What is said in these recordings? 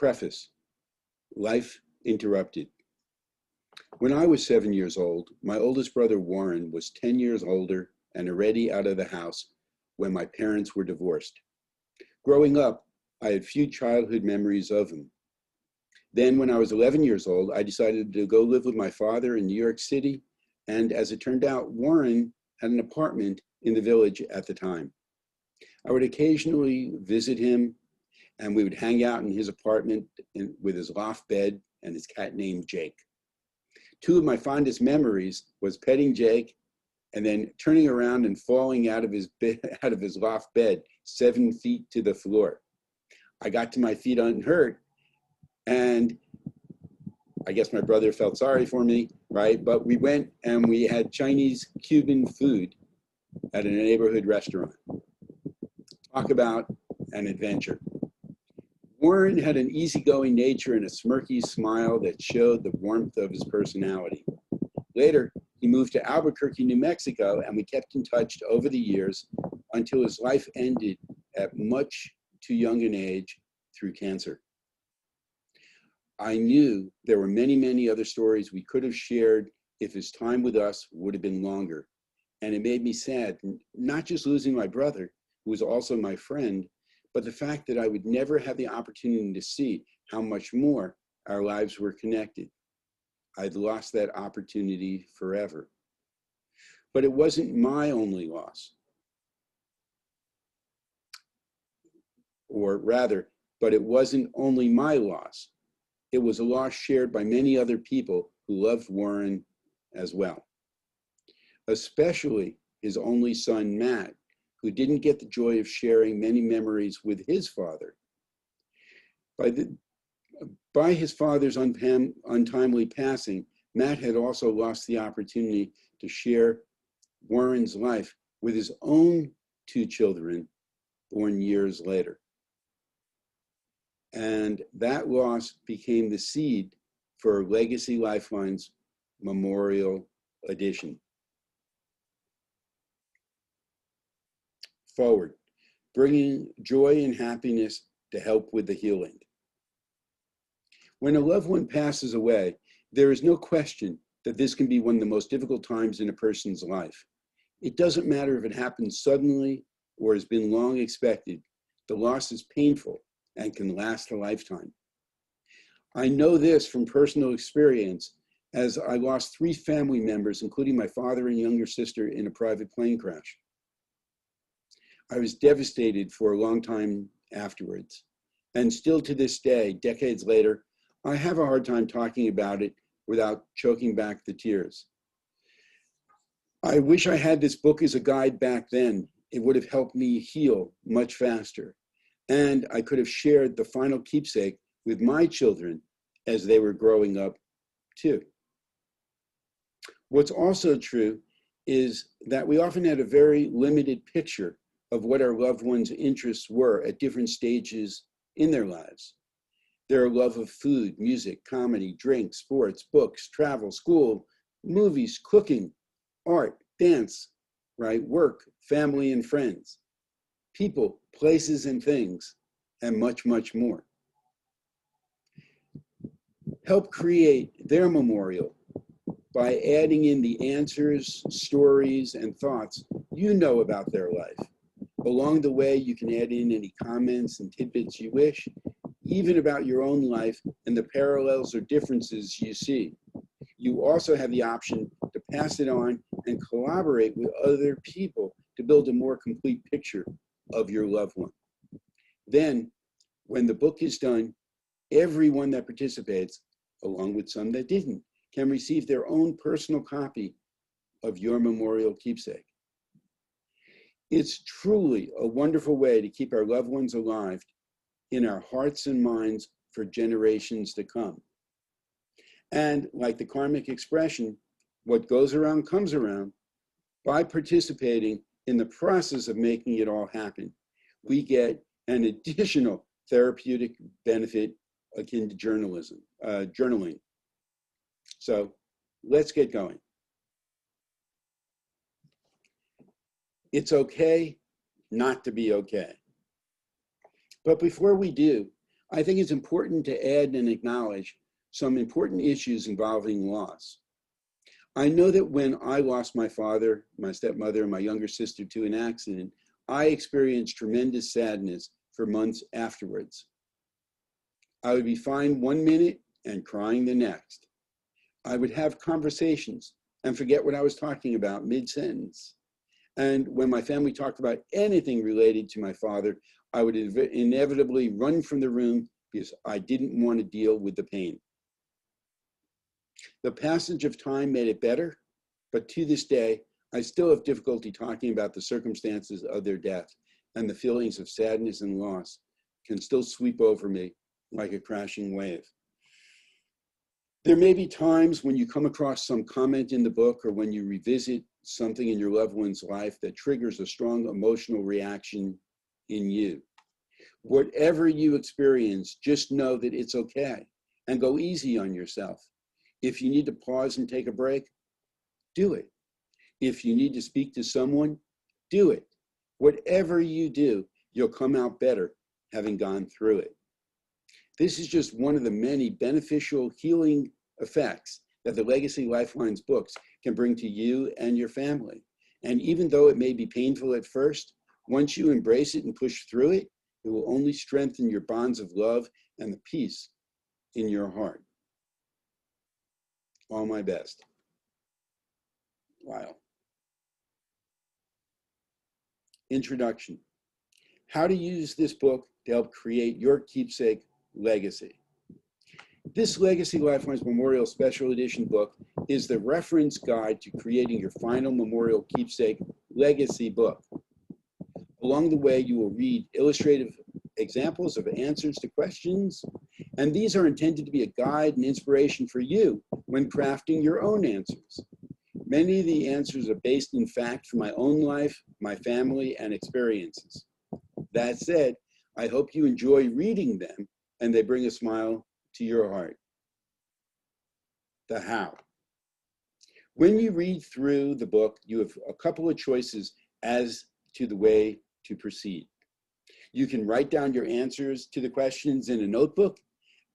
Preface, Life Interrupted. When I was 7 years old, my oldest brother Warren was 10 years older and already out of the house when my parents were divorced. Growing up, I had few childhood memories of him. Then when I was 11 years old, I decided to go live with my father in New York City, and as it turned out, Warren had an apartment in the village at the time. I would occasionally visit him, and we would hang out in his apartment with his loft bed and his cat named Jake. Two of my fondest memories was petting Jake and then turning around and falling out of his loft bed 7 feet to the floor. I got to my feet unhurt, and I guess my brother felt sorry for me, right? But we went and we had Chinese Cuban food at a neighborhood restaurant. Talk about an adventure. Warren had an easygoing nature and a smirky smile that showed the warmth of his personality. Later, he moved to Albuquerque, New Mexico, and we kept in touch over the years until his life ended at much too young an age through cancer. I knew there were many, many other stories we could have shared if his time with us would have been longer. And it made me sad, not just losing my brother, who was also my friend, but the fact that I would never have the opportunity to see how much more our lives were connected. I'd lost that opportunity forever. But it wasn't my only loss. Or rather, but it wasn't only my loss. It was a loss shared by many other people who loved Warren as well. Especially his only son, Matt, who didn't get the joy of sharing many memories with his father. By his father's untimely passing, Matt had also lost the opportunity to share Warren's life with his own 2 children born years later. And that loss became the seed for Legacy Lifelines Memorial Edition. Forward, bringing joy and happiness to help with the healing. When a loved one passes away, there is no question that this can be one of the most difficult times in a person's life. It doesn't matter if it happens suddenly or has been long expected. The loss is painful and can last a lifetime. I know this from personal experience, as I lost 3 family members, including my father and younger sister, in a private plane crash. I was devastated for a long time afterwards. And still to this day, decades later, I have a hard time talking about it without choking back the tears. I wish I had this book as a guide back then. It would have helped me heal much faster. And I could have shared the final keepsake with my children as they were growing up too. What's also true is that we often had a very limited picture of what our loved ones' interests were at different stages in their lives. Their love of food, music, comedy, drink, sports, books, travel, school, movies, cooking, art, dance, right? Work, family and friends, people, places and things, and much, much more. Help create their memorial by adding in the answers, stories, and thoughts you know about their life. Along the way, you can add in any comments and tidbits you wish, even about your own life and the parallels or differences you see. You also have the option to pass it on and collaborate with other people to build a more complete picture of your loved one. Then, when the book is done, everyone that participates, along with some that didn't, can receive their own personal copy of your memorial keepsake. It's truly a wonderful way to keep our loved ones alive in our hearts and minds for generations to come. And like the karmic expression, what goes around comes around. By participating in the process of making it all happen, we get an additional therapeutic benefit akin to journaling. So let's get going. It's okay not to be okay. But before we do, I think it's important to add and acknowledge some important issues involving loss. I know that when I lost my father, my stepmother, and my younger sister to an accident, I experienced tremendous sadness for months afterwards. I would be fine one minute and crying the next. I would have conversations and forget what I was talking about mid-sentence. And when my family talked about anything related to my father, I would inevitably run from the room because I didn't want to deal with the pain. The passage of time made it better, but to this day, I still have difficulty talking about the circumstances of their death, and the feelings of sadness and loss can still sweep over me like a crashing wave. There may be times when you come across some comment in the book or when you revisit something in your loved one's life that triggers a strong emotional reaction in you. Whatever you experience, just know that it's okay and go easy on yourself. If you need to pause and take a break, do it. If you need to speak to someone, do it. Whatever you do, you'll come out better having gone through it. This is just one of the many beneficial healing effects that the Legacy Lifelines books can bring to you and your family. And even though it may be painful at first, once you embrace it and push through it, it will only strengthen your bonds of love and the peace in your heart. All my best. Lyle. Introduction. How to use this book to help create your keepsake legacy. This Legacy Lifelines Memorial Special Edition book is the reference guide to creating your final memorial keepsake legacy book. Along the way, you will read illustrative examples of answers to questions, and these are intended to be a guide and inspiration for you when crafting your own answers. Many of the answers are based in fact from my own life, my family, and experiences. That said, I hope you enjoy reading them and they bring a smile to your heart. The how. When you read through the book, you have a couple of choices as to the way to proceed. You can write down your answers to the questions in a notebook,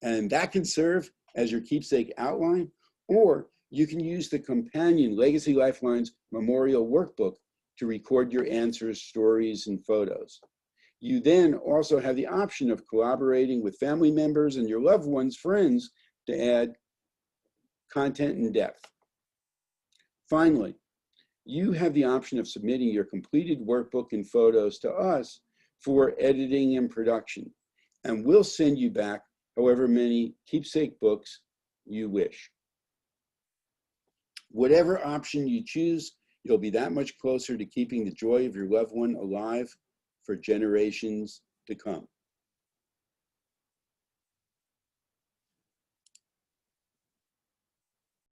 and that can serve as your keepsake outline, or you can use the companion Legacy Lifelines Memorial Workbook to record your answers, stories, and photos. You then also have the option of collaborating with family members and your loved ones' friends to add content and depth. Finally, you have the option of submitting your completed workbook and photos to us for editing and production, and we'll send you back however many keepsake books you wish. Whatever option you choose, you'll be that much closer to keeping the joy of your loved one alive for generations to come.